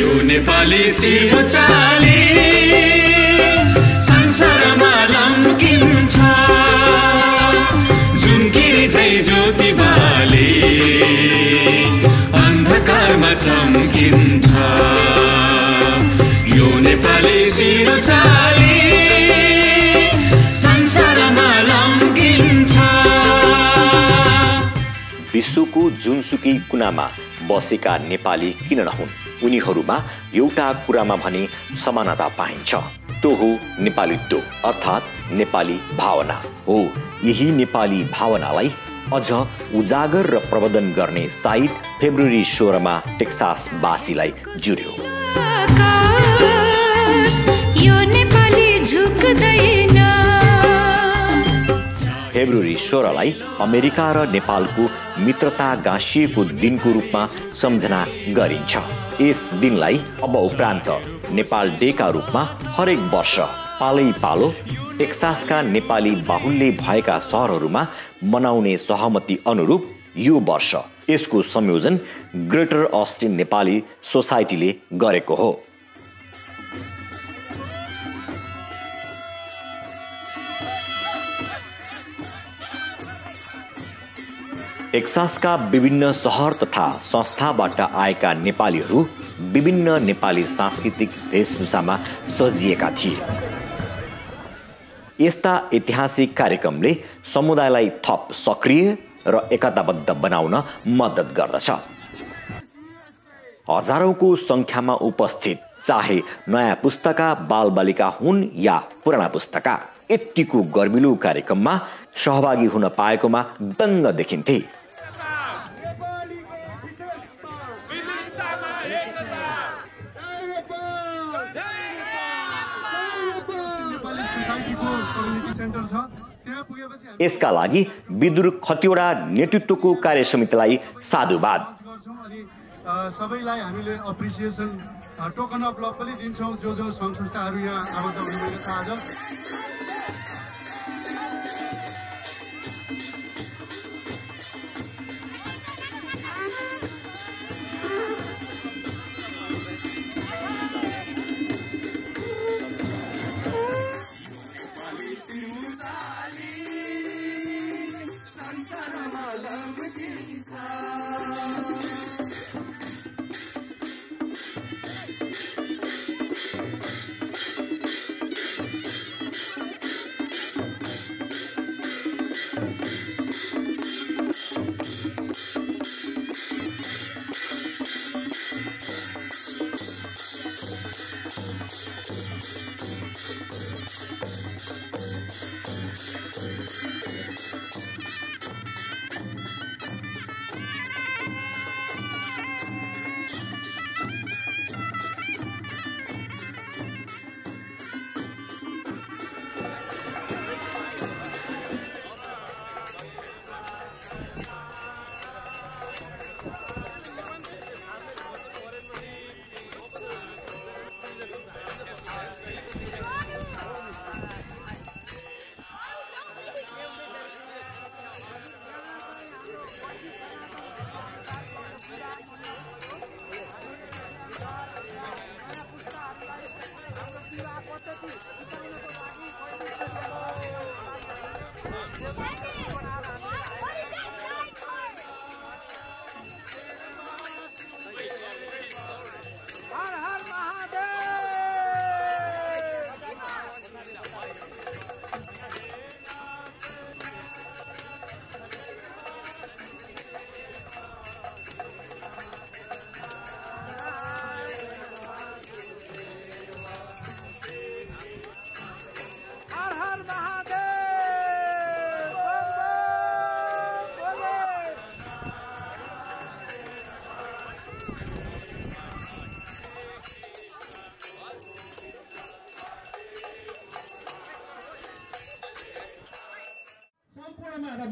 यो नेपाली सिरुचाली संसारमा लम्किन्छ जुनकिरी झै ज्योति बाले अन्धकारमा चम्किन्छ यो नेपाली सिरुचाली संसारमा लम्किन्छ। विश्वको जुनसुकै कुनामा बसेका नेपाली किन नहुन्, उनीहरूमा एउटा कुरामा भने समानता पाइन्छ, त्यो हो नेपालीत्व अर्थात् नेपाली भावना हो। यही नेपाली भावनालाई अझ उजागर र प्रवर्धन गर्ने साइट फेब्रुअरी 16 मा टेक्सास बासीलाई जुर्यो। फेब्रुअरी 16 लाई अमेरिका र नेपालको मित्रता गाँसिएको दिनको रूपमा सम्झना गरिन्छ। यस दिनलाई अब उपरान्त नेपाल डे का रूपमा हरेक वर्ष पालै पालो टेक्सासका नेपाली बाहुल्य भएका सहरहरूमा मनाउने सहमति अनुरूप यो वर्ष यसको संयोजन ग्रेटर अस्टिन नेपाली सोसाइटीले गरेको हो। टेक्सासका विभिन्न सहर तथा संस्थाबाट आएका नेपालीहरू विभिन्न नेपाली सांस्कृतिक वेशभूषामा सजिएका थिए। यस्ता ऐतिहासिक कार्यक्रमले समुदायलाई थप सक्रिय र एकताबद्ध बनाउन मद्दत गर्दछ। हजारौंको संख्यामा उपस्थित चाहे नयाँ पुस्ताका बालबालिका हुन् या पुराना पुस्ताका, यतिको गर्मिलो कार्यक्रममा सहभागी हुन पाएकोमा दङ्ग देखिन्थे। यसका लागि विदुर खतिवडा नेतृत्वको कार्य समितिलाई साधुवाद। सबैलाई हामीले अप्रिसिएसन टोकन अफ लभ पनि दिन्छौँ जो सङ्घ संस्थाहरू यहाँ आबद्ध हुनुहुन्छ आज।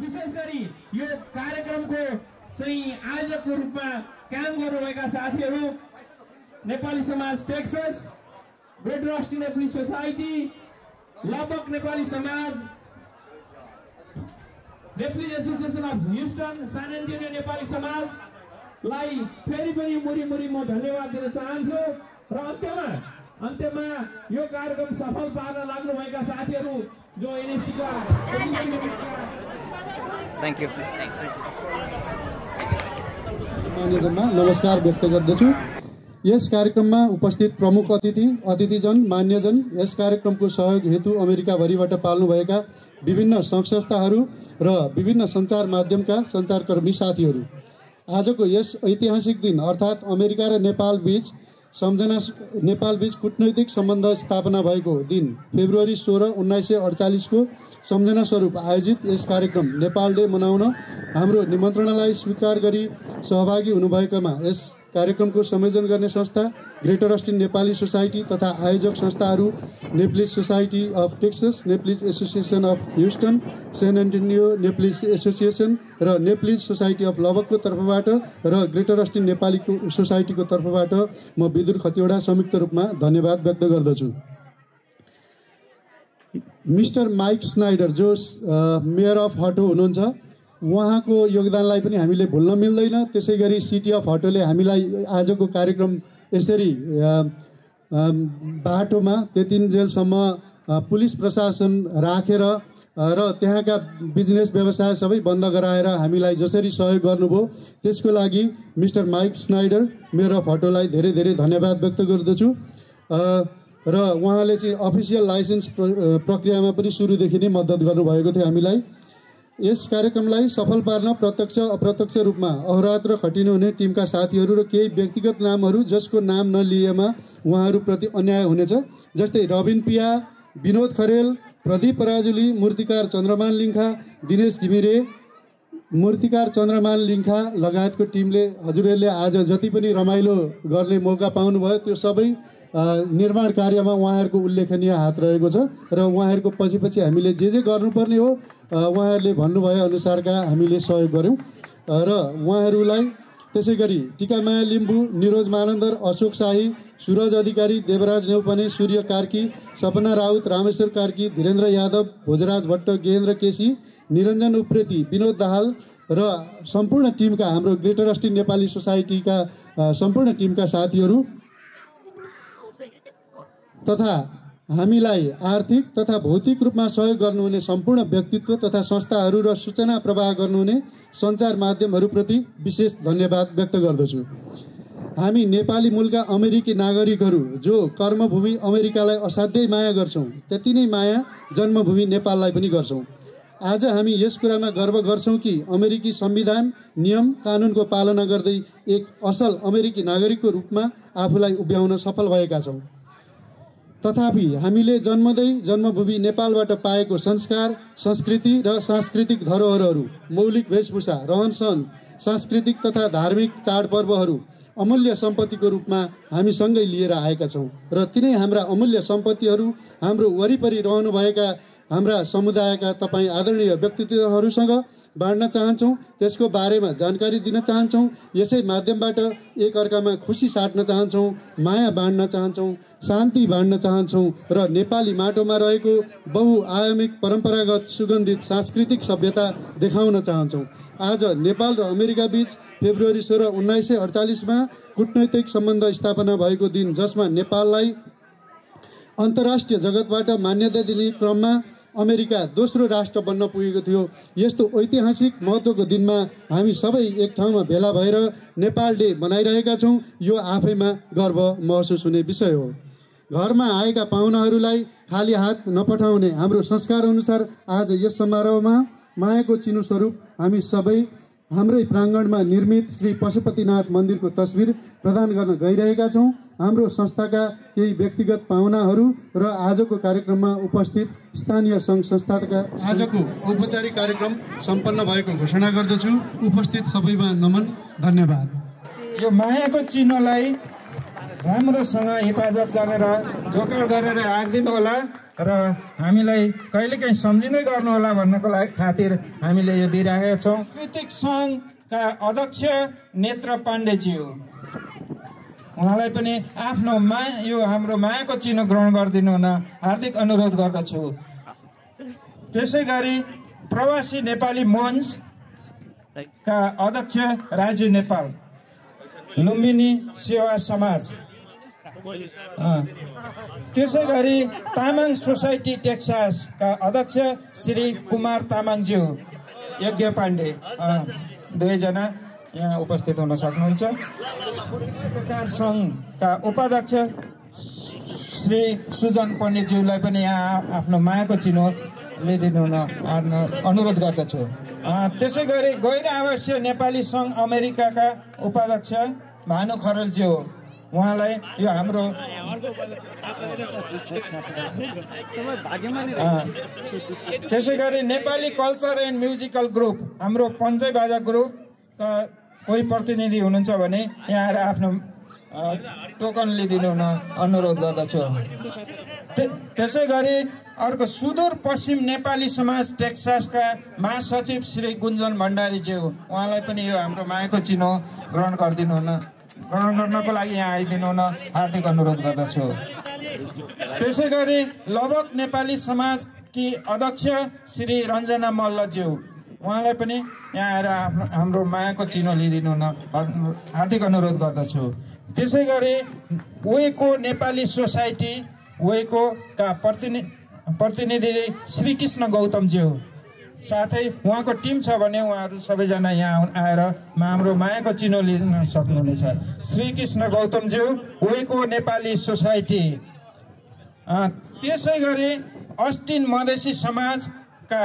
विशेष गरी यो कार्यक्रमको चाहिँ आयोजकको रूपमा काम गर्नुभएका साथीहरू नेपाली समाज Texas, greater Austin Nepali society, Lubbock Nepali समाज, refugee association of Houston, San Antonio Nepali समाज, लाई फेरि पनि मुरी म धन्यवाद दिन चाहन्छु र अन्त्यमा यो कार्यक्रम सफल पार्न लाग्नुभएका साथीहरू जो एनएसटी का थ्यांक यू मान्यजनमा नमस्कार व्यक्त गर्दछु। यस कार्यक्रममा उपस्थित प्रमुख अतिथिजन मान्यजन, यस कार्यक्रमको सहयोग हेतु अमेरिकाभरिबाट पाल्नुभएका विभिन्न सङ्घ संस्थाहरू र विभिन्न सञ्चार माध्यमका सञ्चारकर्मी साथीहरू, आजको यस ऐतिहासिक दिन अर्थात् अमेरिका र नेपाल बीच कूटनैतिक सम्बन्ध स्थापना भएको दिन फेब्रुअरी 16, 1948 को सम्झना स्वरूप आयोजित यस कार्यक्रम नेपाल डे मनाउन हाम्रो निमन्त्रणालाई स्वीकार गरी सहभागी हुनुभएकामा यस कार्यक्रमको संयोजन गर्ने संस्था ग्रेटर अस्टिन नेपाली सोसाइटी तथा आयोजक संस्थाहरू Nepalese society of Texas, Nepalese association of Houston, Sen Antonio Nepalese association र नेप्लिज सोसाइटी अफ लबकको तर्फबाट र ग्रेटर अस्टिन नेपाली सोसाइटीको तर्फबाट म विदुर खतिवडा संयुक्त रूपमा धन्यवाद व्यक्त गर्दछु। मिस्टर माइक स्नाइडर जो मेयर अफ हटो हुनुहुन्छ, उहाँको योगदानलाई पनि हामीले भुल्न मिल्दैन। त्यसै गरी सिटी अफ हटोले हामीलाई आजको कार्यक्रम यसरी बाटोमा त्यतिन्जेलसम्म पुलिस प्रशासन राखेर र त्यहाँका बिजनेस व्यवसाय सबै बन्द गराएर हामीलाई जसरी सहयोग गर्नुभयो त्यसको लागि mister Mike Snyder mayor of हटोलाई धेरै धेरै धन्यवाद व्यक्त गर्दछु। र उहाँले चाहिँ अफिसियल लाइसेन्स प्रक्रियामा पनि सुरुदेखि नै मद्दत गर्नुभएको थियो हामीलाई। यस कार्यक्रमलाई सफल पार्न प्रत्यक्ष अप्रत्यक्ष रूपमा अहोरात्र खटिनुहुने टिमका साथीहरू र केही व्यक्तिगत नामहरू जसको नाम नलिएमा उहाँहरूप्रति अन्याय हुनेछ, जस्तै रबिन पिया, विनोद खरेल, प्रदीप पराजुली, मूर्तिकार चन्द्रमान लिङ्खा, दिनेश घिमिरे, मूर्तिकार चन्द्रमान लिङ्खा लगायतको टिमले हजुरहरूले आज जति पनि रमाइलो गर्ने मौका पाउनुभयो त्यो सबै निर्माण कार्यमा उहाँहरूको उल्लेखनीय हात रहेको छ र उहाँहरूको पछि हामीले जे गर्नुपर्ने हो उहाँहरूले भन्नुभए अनुसारका हामीले सहयोग गऱ्यौँ र उहाँहरूलाई त्यसै गरी टिकामाया लिम्बू, निरोज मानन्दर, अशोक शाही, सुरज अधिकारी, देवराज नेउपाने, सूर्य कार्की, सपना राउत, रामेश्वर कार्की, धीरेन्द्र यादव, भोजराज भट्ट, गेहेन्द्र केसी, निरञ्जन उप्रेती, विनोद दाहाल र सम्पूर्ण टिमका हाम्रो ग्रेटर अस्टिन नेपाली सोसाइटीका सम्पूर्ण टिमका साथीहरू तथा हामीलाई आर्थिक तथा भौतिक रूपमा सहयोग गर्नुहुने सम्पूर्ण व्यक्तित्व तथा संस्थाहरू र सूचना प्रवाह गर्नुहुने सञ्चार माध्यमहरूप्रति विशेष धन्यवाद व्यक्त गर्दछु। हामी नेपाली मूलका अमेरिकी नागरिकहरू जो कर्मभूमि अमेरिकालाई असाध्यै माया गर्छौँ, त्यति नै माया जन्मभूमि नेपाललाई पनि गर्छौँ। आज हामी यस कुरामा गर्व गर्छौँ कि अमेरिकी संविधान, नियम, कानुनको पालना गर्दै एक असल अमेरिकी नागरिकको रूपमा आफूलाई उभ्याउन सफल भएका छौँ। तथापि हामीले जन्मदै जन्मभूमि नेपालबाट पाएको संस्कार, संस्कृति र सांस्कृतिक धरोहरहरू, मौलिक वेशभूषा, रहनसहन, सांस्कृतिक तथा धार्मिक चाडपर्वहरू अमूल्य सम्पत्तिको रूपमा हामीसँगै लिएर आएका छौँ र तिनै हाम्रा अमूल्य सम्पत्तिहरू हाम्रो वरिपरि रहनुभएका हाम्रा समुदायका तपाईँ आदरणीय व्यक्तित्वहरूसँग बाँड्न चाहन्छौँ, त्यसको बारेमा जानकारी दिन चाहन्छौँ। यसै माध्यमबाट एक अर्कामा खुसी साट्न चाहन्छौँ, माया बाँड्न चाहन्छौँ, शान्ति बाँड्न चाहन्छौँ र नेपाली माटोमा रहेको बहुआयामिक परम्परागत सुगन्धित सांस्कृतिक सभ्यता देखाउन चाहन्छौँ। आज नेपाल र अमेरिका बीच फेब्रुअरी 16, 1948 मा कूटनैतिक सम्बन्ध स्थापना भएको दिन, जसमा नेपाललाई अन्तर्राष्ट्रिय जगतबाट मान्यता दिने क्रममा अमेरिका दोस्रो राष्ट्र बन्न पुगेको थियो। यस्तो ऐतिहासिक महत्त्वको दिनमा हामी सबै एक ठाउँमा भेला भएर नेपाल डे मनाइरहेका छौँ। यो आफैमा गर्व महसुस हुने विषय हो। घरमा आएका पाहुनाहरूलाई खाली हात नपठाउने हाम्रो संस्कार अनुसार आज यस समारोहमा मायाको चिनो स्वरूप हामी सबै हाम्रै प्राङ्गणमा निर्मित श्री पशुपतिनाथ मन्दिरको तस्बिर प्रदान गर्न गइरहेका छौँ। हाम्रो संस्थाका केही व्यक्तिगत पाहुनाहरू र आजको कार्यक्रममा उपस्थित स्थानीय सङ्घ संस्थाका आजको औपचारिक कार्यक्रम सम्पन्न भएको घोषणा गर्दछु। उपस्थित सबैमा नमन, धन्यवाद। यो मायाको चिन्हलाई राम्रोसँग हिफाजत गरेर जोगाड गरेर राखिदिनु होला र हामीलाई कहिलेकाहीँ सम्झिँदै गर्नु होला भन्नको लागि खातिर हामीले यो दिइरहेका छौँ। सांस्कृतिक सङ्घका अध्यक्ष नेत्र पाण्डेज्यू, उहाँलाई पनि आफ्नो यो हाम्रो मायाको चिन्ह ग्रहण गरिदिनु हुन हार्दिक अनुरोध गर्दछु। त्यसै गरी प्रवासी नेपाली मञ्चका अध्यक्ष राजु नेपाल, लुम्बिनी सेवा समाज, त्यसै गरी तामाङ सोसाइटी टेक्सासका अध्यक्ष श्री कुमार तामाङज्यू यज्ञ पाण्डे, दुवैजना यहाँ उपस्थित हुन सक्नुहुन्छ। पत्रकार सङ्घका उपाध्यक्ष श्री सुजन पण्डितज्यूलाई पनि यहाँ आफ्नो मायाको चिनो लिइदिनु अनुरोध गर्दछु। त्यसै गरी गैर आवासीय नेपाली सङ्घ अमेरिकाका उपाध्यक्ष भानु खरेलज्यू, उहाँलाई यो हाम्रो त्यसै गरी Nepali culture and musical group, हाम्रो पञ्चै बाजा ग्रुपका कोही प्रतिनिधि हुनुहुन्छ भने यहाँ आएर आफ्नो टोकन लिइदिनु अनुरोध गर्दछु। त्यसै गरी अर्को सुदूर पश्चिम नेपाली समाज टेक्सासका महासचिव श्री गुन्जन भण्डारीज्यू, उहाँलाई पनि यो हाम्रो मायाको चिनो ग्रहण गर्नको लागि यहाँ आइदिनु हुन हार्दिक अनुरोध गर्दछु। त्यसै गरी लबक नेपाली समाजकी अध्यक्ष श्री रञ्जना मल्लज्यू, उहाँलाई पनि यहाँ आएर हाम्रो मायाको चिनो लिइदिनु हुन हार्दिक अनुरोध गर्दछु। त्यसै गरी वेको नेपाली सोसाइटी वेकोका प्रतिनिधि श्री कृष्ण गौतमज्यू, साथै उहाँको टिम छ भने उहाँहरू सबैजना यहाँ आएर हाम्रो मायाको चिनो लिन सक्नुहुनेछ। श्री कृष्ण गौतमज्यू वेको नेपाली सोसाइटी। त्यसै गरी अस्टिन मधेसी समाजका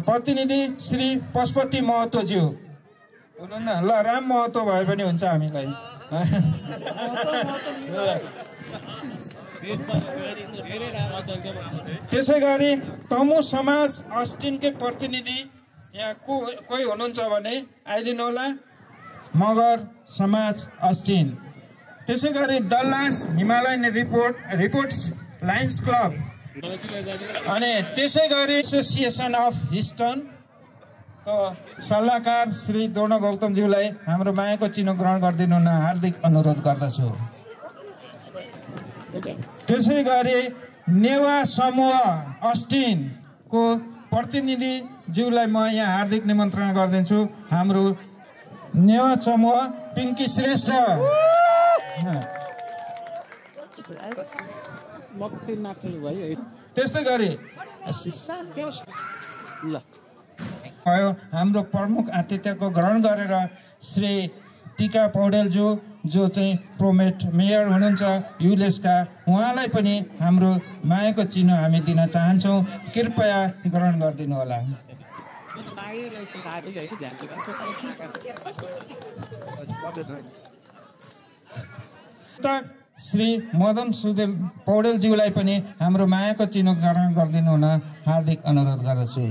प्रतिनिधि श्री पशुपति महतोज्यू हुनुहुन्न, ल राम महतो भए पनि हुन्छ हामीलाई। त्यसै गरी तमु समाज अस्टिनकै प्रतिनिधि यहाँ कोही हुनुहुन्छ भने आइदिनु होला, मगर समाज अस्टिन। त्यसै गरी Dallas Himalayan reports Lions club, अनि त्यसै गरी एसोसिएसन अफ हिस्टनको सल्लाहकार श्री दोर्ण गौतमज्यूलाई हाम्रो मायाको चिनो ग्रहण गरिदिनु हुन हार्दिक अनुरोध गर्दछु। त्यसै गरी नेवा समूह अस्टिनको प्रतिनिधिज्यूलाई म यहाँ हार्दिक निमन्त्रणा गरिदिन्छु। हाम्रो नेवा समूह पिङ्की श्रेष्ठ। त्यस्तै गरी हाम्रो प्रमुख आतिथ्यको ग्रहण गरेर श्री टिका पौडेलज्यू जो चाहिँ प्रोमेट मेयर हुनुहुन्छ युलेसका, उहाँलाई पनि हाम्रो मायाको चिनो हामी दिन चाहन्छौँ। कृपया ग्रहण गरिदिनु होला। श्री मदन सुदेल पौडेलज्यूलाई पनि हाम्रो मायाको चिनो ग्रहण गरिदिनु हुन हार्दिक अनुरोध गर्दछु।